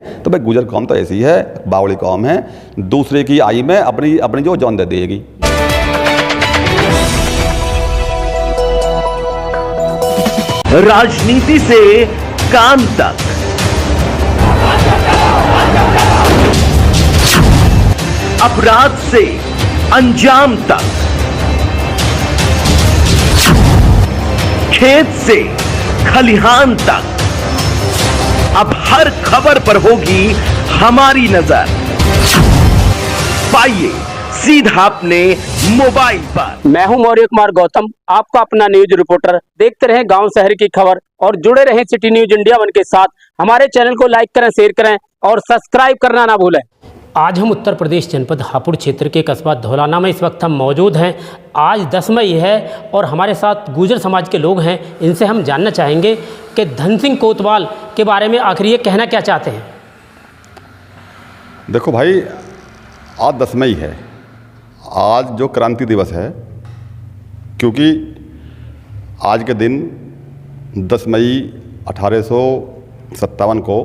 तो भाई गुजर कौम तो ऐसी है, बावड़ी कौम है, दूसरे की आई में अपनी अपनी जो जान दे देगी। राजनीति से काम तक, अपराध से अंजाम तक, खेत से खलिहान तक, अब हर खबर पर होगी हमारी नजर। पाइए सीधा अपने मोबाइल पर। मैं हूं मौर्य कुमार गौतम, आपका अपना न्यूज रिपोर्टर। देखते रहें गांव शहर की खबर और जुड़े रहें सिटी न्यूज इंडिया वन के साथ। हमारे चैनल को लाइक करें, शेयर करें और सब्सक्राइब करना ना भूलें। आज हम उत्तर प्रदेश जनपद हापुड़ क्षेत्र के कस्बा धौलाना में इस वक्त हम मौजूद हैं। आज 10 मई है और हमारे साथ गुर्जर समाज के लोग हैं। इनसे हम जानना चाहेंगे कि धन सिंह कोतवाल के बारे में आखिर ये कहना क्या चाहते हैं। देखो भाई, आज 10 मई है, आज जो क्रांति दिवस है, क्योंकि आज के दिन 10 मई 1857 को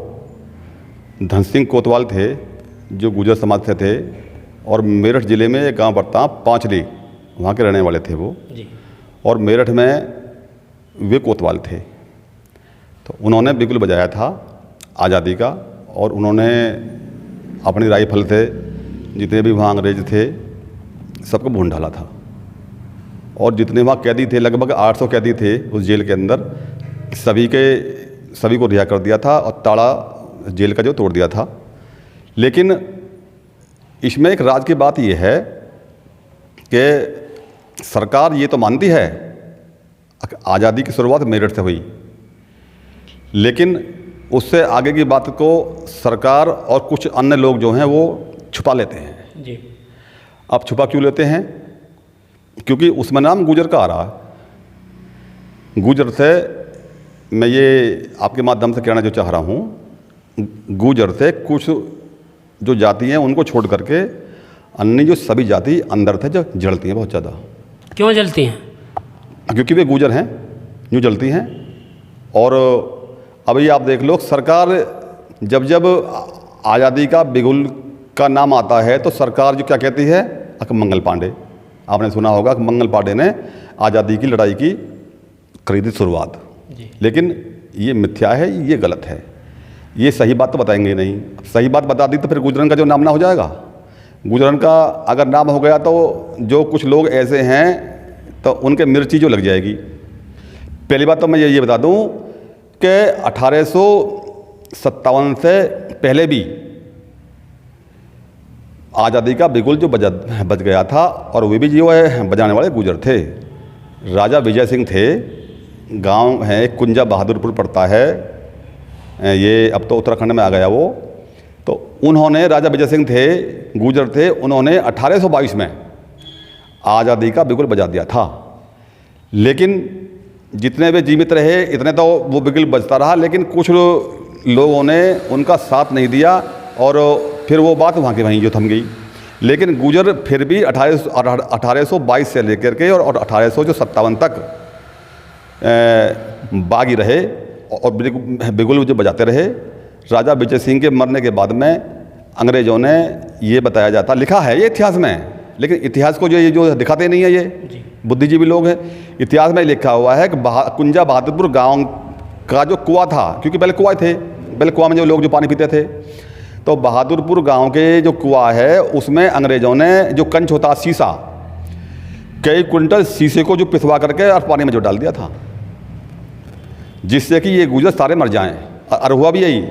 धन सिंह कोतवाल थे जो गुर्जर समाज से थे और मेरठ ज़िले में एक गांव पड़ता पांचली, वहाँ के रहने वाले थे वो जी। और मेरठ में वे कोतवाल थे। तो उन्होंने बिगुल बजाया था आज़ादी का और उन्होंने अपनी राइफल से जितने भी वहाँ अंग्रेज थे सबको भून डाला था। और जितने वहाँ कैदी थे, लगभग 800 कैदी थे उस जेल के अंदर, सभी को रिहा कर दिया था और ताला जेल का जो तोड़ दिया था। लेकिन इसमें एक राज की बात यह है कि सरकार ये तो मानती है आज़ादी की शुरुआत मेरठ से हुई, लेकिन उससे आगे की बात को सरकार और कुछ अन्य लोग जो हैं वो छुपा लेते हैं जी। अब छुपा क्यों लेते हैं? क्योंकि उसमें नाम गुर्जर का आ रहा है। गुर्जर से मैं ये आपके माध्यम से कहना जो चाह रहा हूँ, गुर्जर से कुछ जो जाति हैं उनको छोड़ करके अन्य जो सभी जाति अंदर थे जो जलती हैं बहुत ज़्यादा। क्यों जलती हैं? क्योंकि वे गुर्जर हैं, यूँ जलती हैं। और अभी आप देख लो, सरकार जब जब आज़ादी का बिगुल का नाम आता है तो सरकार जो क्या कहती है, मंगल पांडे, आपने सुना होगा कि मंगल पांडे ने आज़ादी की लड़ाई की खरीदी शुरुआत। लेकिन ये मिथ्या है, ये गलत है, ये सही बात तो बताएंगे नहीं। सही बात बता दी तो फिर गुर्जरन का जो नाम ना हो जाएगा। गुर्जरन का अगर नाम हो गया तो जो कुछ लोग ऐसे हैं तो उनके मिर्ची जो लग जाएगी। पहली बात तो मैं ये बता दूं कि 1857 से पहले भी आज़ादी का बिगुल जो बज गया था और वे भी जो है बजाने वाले गुर्जर थे। राजा विजय सिंह थे, गांव है कुंजा बहादुरपुर पड़ता है, ये अब तो उत्तराखंड में आ गया वो। तो उन्होंने, राजा विजय सिंह थे, गुर्जर थे, उन्होंने 1822 में आज़ादी का बिगुल बजा दिया था। लेकिन जितने वे जीवित रहे इतने तो वो बिगुल बजता रहा, लेकिन कुछ लोगों ने उनका साथ नहीं दिया और फिर वो बात वहाँ की वहीं जो थम गई। लेकिन गुर्जर फिर भी 1822 से लेकर के और 1857 तक बागी रहे और बिगुल जो बजाते रहे। राजा विजय सिंह के मरने के बाद में अंग्रेज़ों ने ये बताया जाता, लिखा है ये इतिहास में, लेकिन इतिहास को ये जो दिखाते नहीं है ये बुद्धिजीवी लोग हैं। इतिहास में लिखा हुआ है कि कुंजा बहादुरपुर गांव का जो कुआं था, क्योंकि पहले कुआं थे, पहले कुआं में जो लोग जो पानी पीते थे, तो बहादुरपुर गांव के जो कुआं है उसमें अंग्रेज़ों ने जो कंच होता शीशा, कई क्विंटल शीशे को जो पिसवा करके और पानी में जो डाल दिया था, जिससे कि ये गुर्जर सारे मर जाएं। और हुआ भी यही।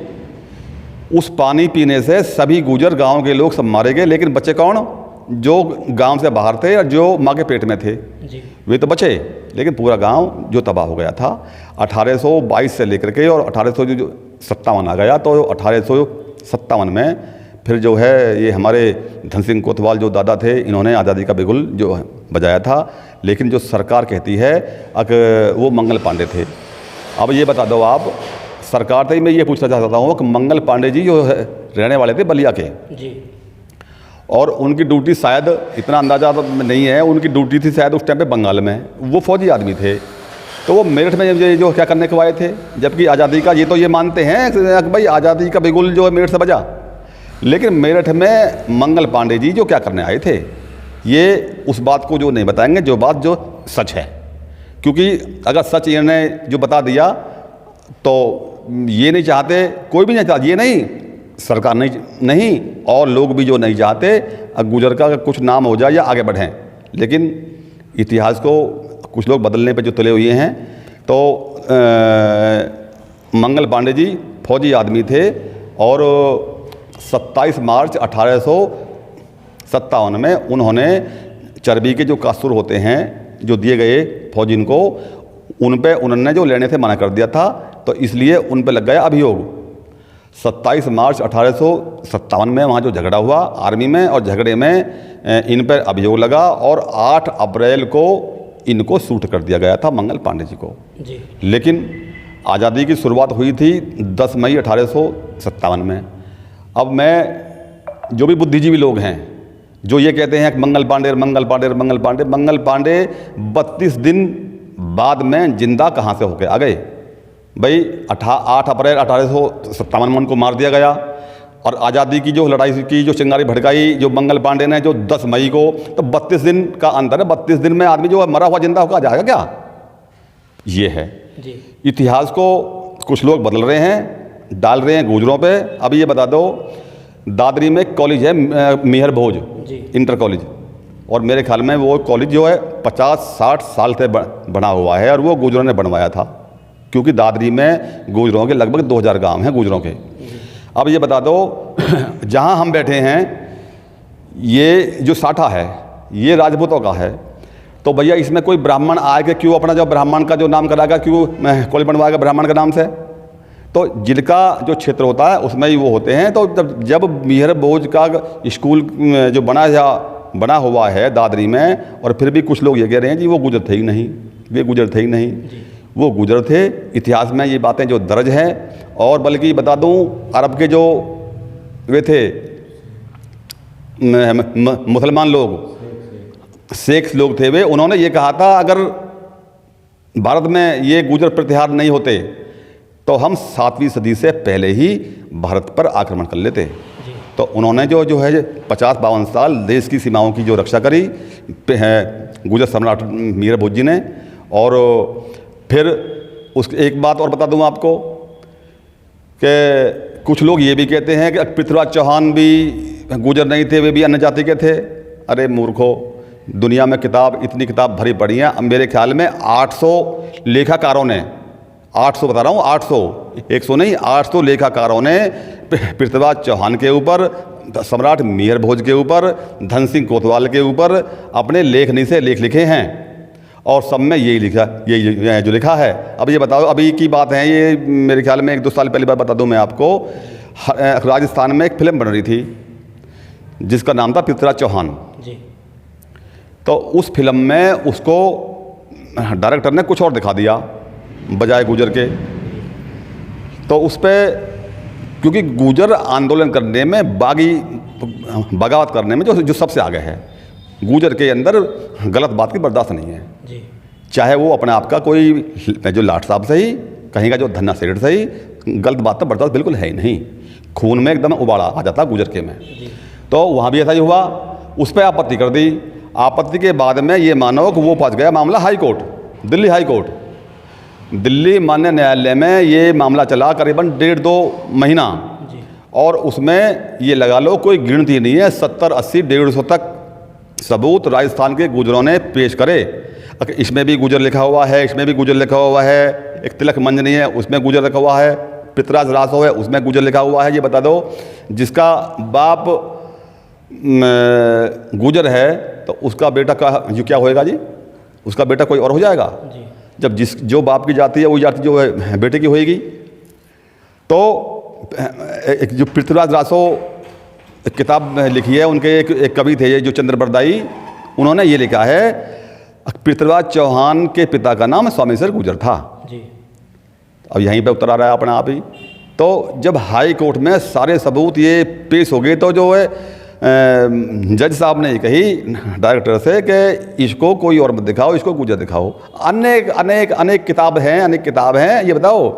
उस पानी पीने से सभी गुर्जर गांव के लोग सब मारे गए, लेकिन बचे कौन? जो गांव से बाहर थे और जो माँ के पेट में थे जी। वे तो बचे, लेकिन पूरा गांव जो तबाह हो गया था। 1822 से लेकर के और 1857 आ गया, तो 1857 में फिर जो है ये हमारे धन सिंह कोतवाल जो दादा थे, इन्होंने आज़ादी का बिगुल जो बजाया था। लेकिन जो सरकार कहती है वो मंगल पांडे थे। अब ये बता दो आप, सरकार से ही मैं ये पूछना चाहता हूँ कि मंगल पांडे जी जो है रहने वाले थे बलिया के जी, और उनकी ड्यूटी शायद, इतना अंदाजा तो नहीं है, उनकी ड्यूटी थी शायद उस टाइम पे बंगाल में। वो फौजी आदमी थे तो वो मेरठ में जो क्या करने को आए थे, जबकि आज़ादी का ये तो ये मानते हैं कि भाई आज़ादी का बिगुल जो है मेरठ से बजा, लेकिन मेरठ में मंगल पांडे जी जो क्या करने आए थे, ये उस बात को जो नहीं बताएंगे जो बात जो सच है। क्योंकि अगर सच इन्होंने जो बता दिया तो ये नहीं चाहते, कोई भी नहीं चाहता, ये नहीं सरकार नहीं और लोग भी जो नहीं चाहते गुजर का कुछ नाम हो जाए या आगे बढ़ें। लेकिन इतिहास को कुछ लोग बदलने पे जो तुले हुए हैं। तो मंगल पांडे जी फौजी आदमी थे और 27 मार्च 1857 में उन्होंने चर्बी के जो कासूर होते हैं जो दिए गए फौजी को, उन पे उन्होंने जो लेने से मना कर दिया था, तो इसलिए उन पे लग गया अभियोग। 27 मार्च 1857 में वहाँ जो झगड़ा हुआ आर्मी में, और झगड़े में इन पर अभियोग लगा और 8 अप्रैल को इनको शूट कर दिया गया था मंगल पांडे जी को जी। लेकिन आज़ादी की शुरुआत हुई थी 10 मई 1857 में। अब मैं जो भी बुद्धिजीवी लोग हैं जो ये कहते हैं कि मंगल पांडे 32 दिन बाद में जिंदा कहाँ से होके आ गए भाई। 8 अप्रैल 1857 में उनको मार दिया गया, और आज़ादी की जो लड़ाई की जो चिंगारी भड़काई जो मंगल पांडे ने जो 10 मई को, तो 32 दिन का अंतर है। 32 दिन में आदमी जो है मरा हुआ जिंदा होकर जाएगा क्या? ये है जी। इतिहास को कुछ लोग बदल रहे हैं, डाल रहे हैं गुजरों पे। अब ये बता दो, दादरी में एक कॉलेज है मेहर भोज इंटर कॉलेज, और मेरे ख्याल में वो कॉलेज जो है 50-60 साल से बना हुआ है, और वो गुजरों ने बनवाया था, क्योंकि दादरी में गुजरों के लगभग 2000 गांव हैं गुजरों के। अब ये बता दो, जहाँ हम बैठे हैं ये जो साठा है ये राजपूतों का है, तो भैया इसमें कोई ब्राह्मण आए के क्यों अपना जो ब्राह्मण का जो नाम कराएगा, क्यों कॉलेज बनवाएगा ब्राह्मण के नाम से? तो जिनका जो क्षेत्र होता है उसमें ही वो होते हैं। तो जब मेहर भोज का स्कूल जो बना हुआ है दादरी में, और फिर भी कुछ लोग ये कह रहे हैं कि वो गुजर थे ही नहीं, वे गुजर थे ही नहीं, वो गुजर थे। इतिहास में ये बातें जो दर्ज हैं। और बल्कि बता दूं, अरब के जो वे थे मुसलमान लोग, शेख लोग थे, वे उन्होंने ये कहा था अगर भारत में ये गुजर प्रतिहार नहीं होते तो हम 7वीं सदी से पहले ही भारत पर आक्रमण कर लेते। तो उन्होंने जो है 50-52 साल देश की सीमाओं की जो रक्षा करी है गुजर सम्राट मेहर भोज जी ने। और फिर उस एक बात और बता दूं आपको कि कुछ लोग ये भी कहते हैं कि पृथ्वीराज चौहान भी गुजर नहीं थे, वे भी अन्य जाति के थे। अरे मूर्खो, दुनिया में इतनी किताब भरी पड़ी है। मेरे ख्याल में 800 लेखाकारों ने, 800 बता रहा हूँ, 800, 100 नहीं, 800 लेखाकारों ने पृथ्वीराज चौहान के ऊपर, सम्राट मेहर भोज के ऊपर, धन सिंह कोतवाल के ऊपर अपने लेखनी से लेख लिखे हैं, और सब में यही लिखा, यही जो लिखा है। अब ये बताओ, अभी की बात है ये, मेरे ख्याल में 1-2 साल पहली बार बता दूं मैं आपको, राजस्थान में एक फिल्म बन रही थी जिसका नाम था पृथ्वीराज चौहान जी। तो उस फिल्म में उसको डायरेक्टर ने कुछ और दिखा दिया बजाय गुजर के। तो उस पर, क्योंकि गुजर आंदोलन करने में, बगावत करने में जो सबसे आगे है, गुजर के अंदर गलत बात की बर्दाश्त नहीं है जी। चाहे वो अपने आप का कोई जो लाट साहब सही, कहीं का जो धन्ना सेठ सही, गलत बात तो बर्दाश्त बिल्कुल है ही नहीं। खून में एकदम उबाला आ जाता गुजर के में। तो वहाँ भी ऐसा ही हुआ, उस पर आपत्ति कर दी। आपत्ति के बाद में ये मानो कि वो पहुँच गया मामला high court, Delhi high court. Delhi मान्य न्यायालय में ये मामला चला करीबन 1.5-2 महीना, और उसमें ये लगा लो कोई गिनती नहीं है, 70, 80, 150 तक सबूत राजस्थान के गुजरों ने पेश करे। इसमें भी गुजर लिखा हुआ है, इसमें भी गुजर लिखा हुआ है, एक तिलक मंजनी है उसमें गुजर लिखा हुआ है, पृथ्वीराज रासो है उसमें गुजर लिखा हुआ है। ये बता दो, जिसका बाप गुजर है तो उसका बेटा का जो क्या होएगा जी, उसका बेटा कोई और हो जाएगा जी। जब जो बाप की जाति है वो जाति जो है बेटे की होएगी। तो एक जो पृथ्वीराज रासो किताब लिखी है, उनके एक कवि थे जो चंद्र बरदाई, उन्होंने ये लिखा है पृथ्वीराज चौहान के पिता का नाम स्वामीसर गुजर था जी। अब यहीं पे उतर आ रहा है अपने आप ही। तो जब हाई कोर्ट में सारे सबूत ये पेश हो गए, तो जो है जज साहब ने कही डायरेक्टर से कि इसको कोई और मत दिखाओ, इसको गुजर दिखाओ। अनेक अनेक अनेक किताब हैं। ये बताओ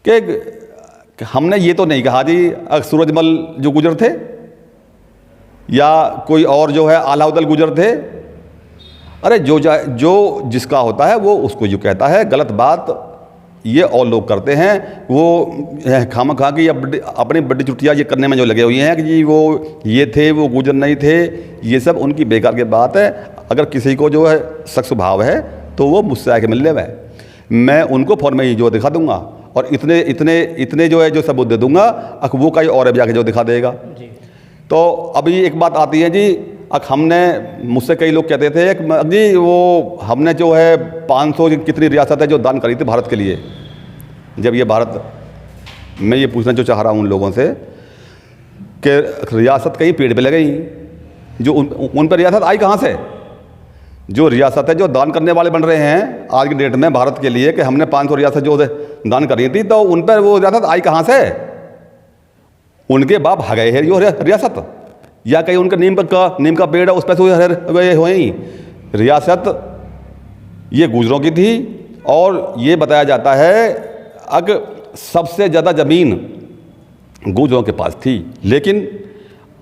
कि हमने ये तो नहीं कहा जी सूरजमल जो गुजर थे या कोई और जो है आलाउद्दीन गुजर थे। अरे जो जिसका होता है वो उसको जो कहता है। गलत बात ये और लोग करते हैं, वो खामखा की अपनी बड़ी चुटिया ये करने में जो लगे हुए हैं कि जी वो ये थे, वो गुजर नहीं थे। ये सब उनकी बेकार की बात है। अगर किसी को जो है शक स्वभाव है तो वो मुझसे आके मिल ले, मैं उनको फ़ोन में ही जो दिखा दूंगा और इतने जो है जो सबूत दे दूंगा। वो कहीं और जाके जो दिखा देगा। तो अभी एक बात आती है जी, हमने मुझसे कई लोग कहते थे कि जी वो हमने जो है 500 कितनी रियासत है जो दान करी थी भारत के लिए। जब ये भारत, मैं ये पूछना जो चाह रहा हूँ उन लोगों से कि रियासत कहीं पेड़ पे लगई, जो उन पर रियासत आई कहाँ से? जो रियासत है जो दान करने वाले बन रहे हैं आज की डेट में भारत के लिए कि हमने 500 रियासत जो दान करी थी, तो उन पर वो रियासत आई कहाँ से? उनके बाप हगए है जो रियासत, या कहीं उनका नीम का पेड़ है उस पर से हुई रियासत ये गुजरों की थी। और ये बताया जाता है अगर सबसे ज़्यादा ज़मीन गुजरों के पास थी, लेकिन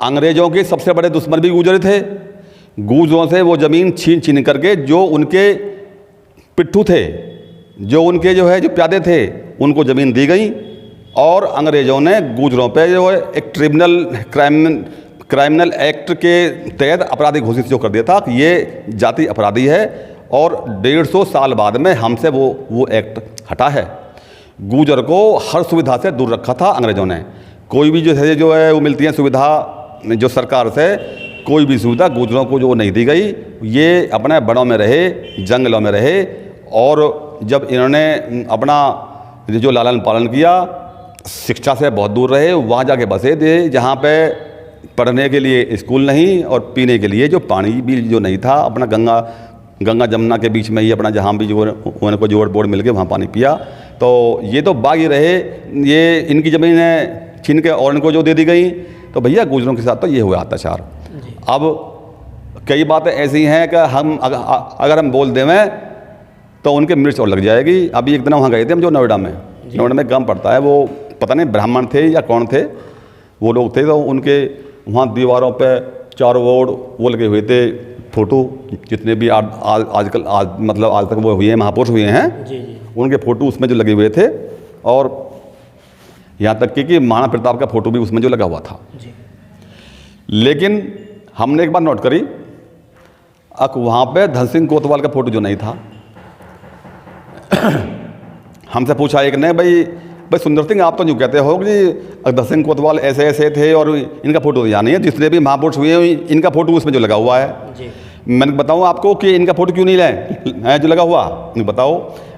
अंग्रेज़ों के सबसे बड़े दुश्मन भी गुजरे थे। गुजरों से वो ज़मीन छीन करके जो उनके पिट्ठू थे, जो उनके जो है जो प्यादे थे, उनको ज़मीन दी गई। और अंग्रेज़ों ने गुजरों पे जो है एक क्रिमिनल एक्ट के तहत अपराधी घोषित जो कर दिया था कि ये जाति अपराधी है। और 150 साल बाद में हमसे वो एक्ट हटा है। गुजर को हर सुविधा से दूर रखा था अंग्रेज़ों ने। कोई भी जो है वो मिलती है सुविधा जो सरकार से, कोई भी सुविधा गुजरों को जो नहीं दी गई। ये अपने वनों में रहे, जंगलों में रहे। और जब इन्होंने अपना जो लालन पालन किया, शिक्षा से बहुत दूर रहे, वहाँ जाके बसे थे जहाँ पे पढ़ने के लिए स्कूल नहीं और पीने के लिए जो पानी भी जो नहीं था। अपना गंगा जमुना के बीच में ही अपना जहाँ भी जो उनको जोड़ बोर्ड मिल गए वहाँ पानी पिया। तो ये तो बागी रहे, ये इनकी ज़मीनें छीन के और इनको जो दे दी गई। तो भैया गुजरों के साथ तो ये हुआ अत्याचार। अब कई बातें ऐसी हैं कि हम अगर हम बोल देवें तो उनके मिर्च और लग जाएगी। अभी एक दिन वहाँ गए थे हम जो नोएडा में गाँव पड़ता है, वो पता नहीं ब्राह्मण थे या कौन थे वो लोग थे। तो उनके वहाँ दीवारों पे चारों ओर वो लगे हुए थे फ़ोटो, जितने भी आजकल मतलब आज तक वो हुए हैं महापुरुष हुए हैं उनके फ़ोटो उसमें जो लगे हुए थे। और यहाँ तक कि महाराणा प्रताप का फ़ोटो भी उसमें जो लगा हुआ था। लेकिन हमने एक बात नोट करी, वहाँ पे धन सिंह कोतवाल का फ़ोटो जो नहीं था। हमसे पूछा एक ने, भाई सुंदर सिंह आप तो यूँ कहते हो कि धन सिंह कोतवाल ऐसे ऐसे थे और इनका फ़ोटो यहाँ नहीं है, जितने भी महापुरुष हुए हैं इनका फ़ोटो उसमें जो लगा हुआ है। मैंने बताऊँ आपको कि इनका फ़ोटो क्यों नहीं लाए जो लगा हुआ? बताओ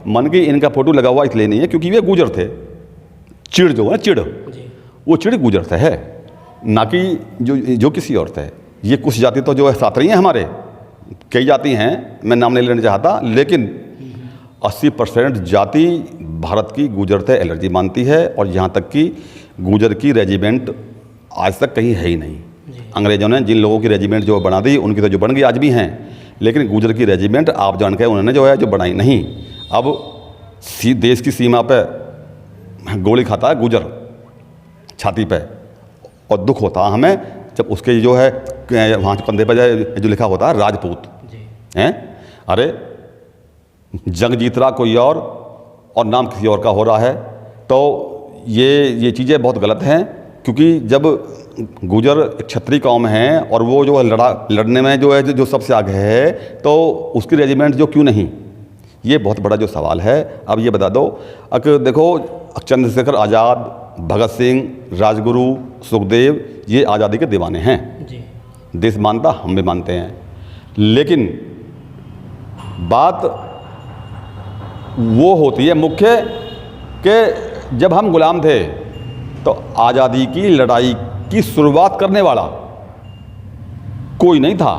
मन की इनका फ़ोटो लगा हुआ इसलिए नहीं है क्योंकि वे गुजर थे। चिड़ जो है चिड़, वो चिड़ गुजर से है, ना कि जो किसी और से। ये कुछ जाति तो जो है साथ रही हैं हमारे, कई जाति हैं, मैं नाम नहीं लेना चाहता, लेकिन 80% जाति भारत की गुजर से एलर्जी मानती है। और यहाँ तक कि गुजर की रेजिमेंट आज तक कहीं है ही नहीं। अंग्रेज़ों ने जिन लोगों की रेजिमेंट जो बना दी उनकी तो जो बन गई आज भी हैं, लेकिन गुजर की रेजिमेंट आप जान के उन्होंने जो है जो बनाई नहीं। अब देश की सीमा पे गोली खाता है गुजर छाती पे, और दुख होता है हमें जब उसके जो है वहाँ कंधे पर जो लिखा होता है राजपूत हैं। अरे जंग जीत रहा कोई और नाम किसी और का हो रहा है। तो ये चीज़ें बहुत गलत हैं, क्योंकि जब गुजर एक क्षत्रिय कौम है और वो जो लड़ने में जो है जो सबसे आगे है, तो उसकी रेजिमेंट जो क्यों नहीं, ये बहुत बड़ा जो सवाल है। अब ये बता दो, देखो चंद्रशेखर आज़ाद, भगत सिंह, राजगुरु, सुखदेव, ये आज़ादी के दीवाने हैं। देश मानता, हम भी मानते हैं, लेकिन बात वो होती है मुख्य कि जब हम गुलाम थे तो आज़ादी की लड़ाई की शुरुआत करने वाला कोई नहीं था।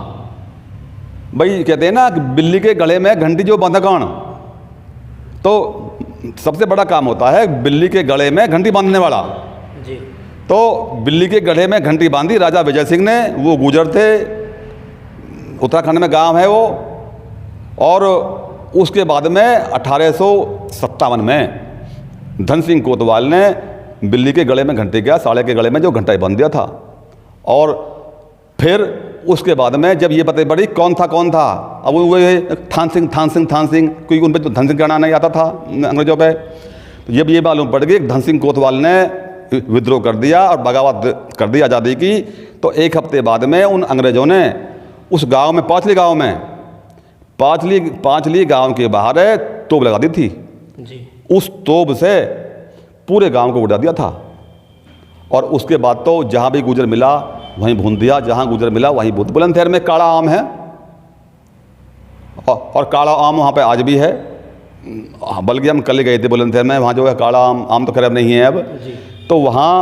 भाई कहते हैं ना कि बिल्ली के गले में घंटी जो बांधा कौन, तो सबसे बड़ा काम होता है बिल्ली के गले में घंटी बांधने वाला। तो बिल्ली के गढ़े में घंटी बांधी राजा विजय सिंह ने। वो गुजर थे, उत्तराखंड में गांव है वो। और उसके बाद में 1857 में धन सिंह कोतवाल ने बिल्ली के गले में घंटी किया, साले के गले में जो घंटा बांध दिया था। और फिर उसके बाद में जब ये पता पड़ी कौन था, अब वो थान सिंह, क्योंकि उन पर तो धन सिंह कहना नहीं आता था अंग्रेजों पे। तो जब ये मालूम पड़ गई धन सिंह कोतवाल ने विद्रोह कर दिया और बगावत कर दी आज़ादी की, तो एक हफ्ते बाद में उन अंग्रेजों ने उस गांव में, पांचली गांव के बाहर तोप लगा दी थी जी। उस तोप से पूरे गांव को उड़ा दिया था। और उसके बाद तो जहाँ भी गुजर मिला वहीं भून दिया, जहाँ गुजर मिला वहीं भून। बुलंदशहर में काला आम है और काला आम वहाँ पे आज भी है। बल्कि हम कल गए थे बुलंदशहर में, वहाँ जो है काला आम तो खैर नहीं है अब। तो वहाँ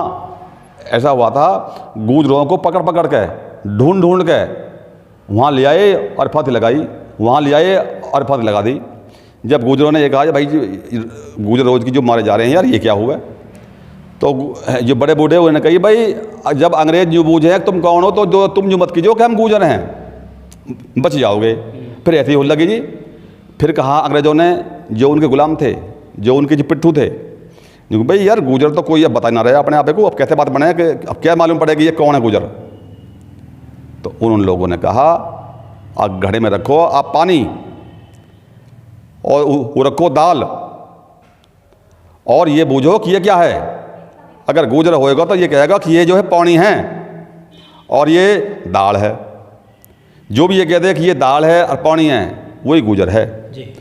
ऐसा हुआ था, गुजरों को पकड़ के ढूंढ के वहाँ ले आए और फांसी लगाई, वहाँ ले आए और फांसी लगा दी। जब गुजरों ने ये कहा भाई गुजर रोज की जो मारे जा रहे हैं यार, ये क्या हुआ? तो जो बड़े बूढ़े उन्होंने कही भाई जब अंग्रेज यूँ बूझे तुम कौन हो, तो जो तुम जो मत कीजिए कि हम गुजर हैं, बच जाओगे। फिर ऐसी हो लगी जी। फिर कहा अंग्रेजों ने, जो उनके गुलाम थे, जो उनके जो पिट्ठू थे, जो भाई यार गुजर तो कोई अब बता ना रहे अपने आप को, अब कैसे बात बने कि अब क्या मालूम पड़ेगी ये कौन है गुजर। तो उन लोगों ने कहा आप घड़े में रखो आप पानी और वो रखो दाल, और ये बूझो कि ये क्या है। अगर गुजर होएगा तो ये कहेगा कि ये जो है पानी है और ये दाल है। जो भी ये कह दे कि ये दाल है और पानी है, वही गुजर है जी।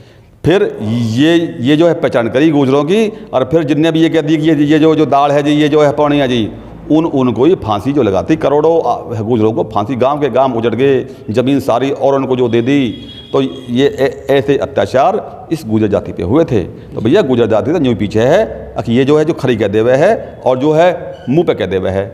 फिर ये जो है पहचान करी गुजरों की, और फिर जितने भी ये कह दी कि ये जो दाल है जी, ये जो है पानी है जी, उनको ही फांसी जो लगाती, करोड़ों गुजरों को फांसी, गांव के गांव उजड़ गए, ज़मीन सारी और उनको जो दे दी। तो ये ऐसे अत्याचार इस गुजर जाति पे हुए थे। तो भैया गुजर जाति तो यूँ पीछे है कि ये जो है जो खरी कह दे हुए है और जो है मुँह पे कह दे हुए है।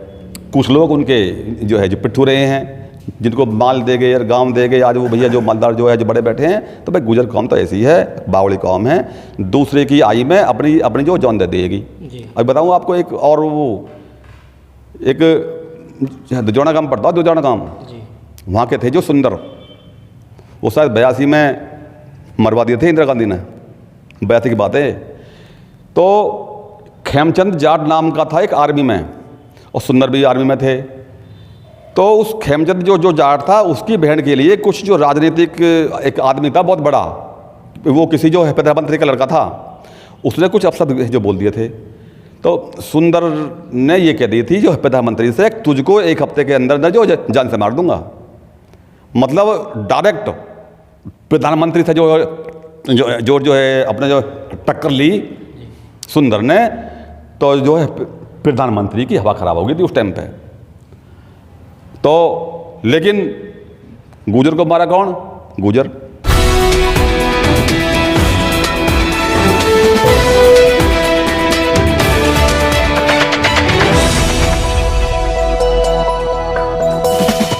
कुछ लोग उनके जो है जो पिट्ठू रहे हैं, जिनको माल दे गए यार, गाँव दे गए, आज वो भैया जो मालदार जो है जो बड़े बैठे हैं। तो भाई गुजर कौम तो ऐसी है, बावड़ी कौम है, दूसरे की आई में अपनी जो जान दे देगी। अब बताऊँ आपको एक और वो एक दुजाना गांव पड़ता है, दुजाना गांव, वहाँ के थे जो सुंदर, वो शायद 82 में मरवा दिए थे इंदिरा गांधी ने, 82 की बात है। तो खेमचंद जाट नाम का था एक आर्मी में, और सुंदर भी आर्मी में थे। तो उस खेमचंद जो जाट था, उसकी बहन के लिए कुछ जो राजनीतिक एक आदमी था बहुत बड़ा, वो किसी जो है प्रधानमंत्री का लड़का था, उसने कुछ अफसर जो बोल दिए थे। तो सुंदर ने ये कह दी थी जो प्रधानमंत्री से, तुझको एक हफ्ते के अंदर जो जान से मार दूंगा। मतलब डायरेक्ट प्रधानमंत्री से जो है अपने जो टक्कर ली सुंदर ने, तो जो है प्रधानमंत्री की हवा खराब हो गई थी उस टाइम पे। तो लेकिन गुजर को मारा कौन? गुजर।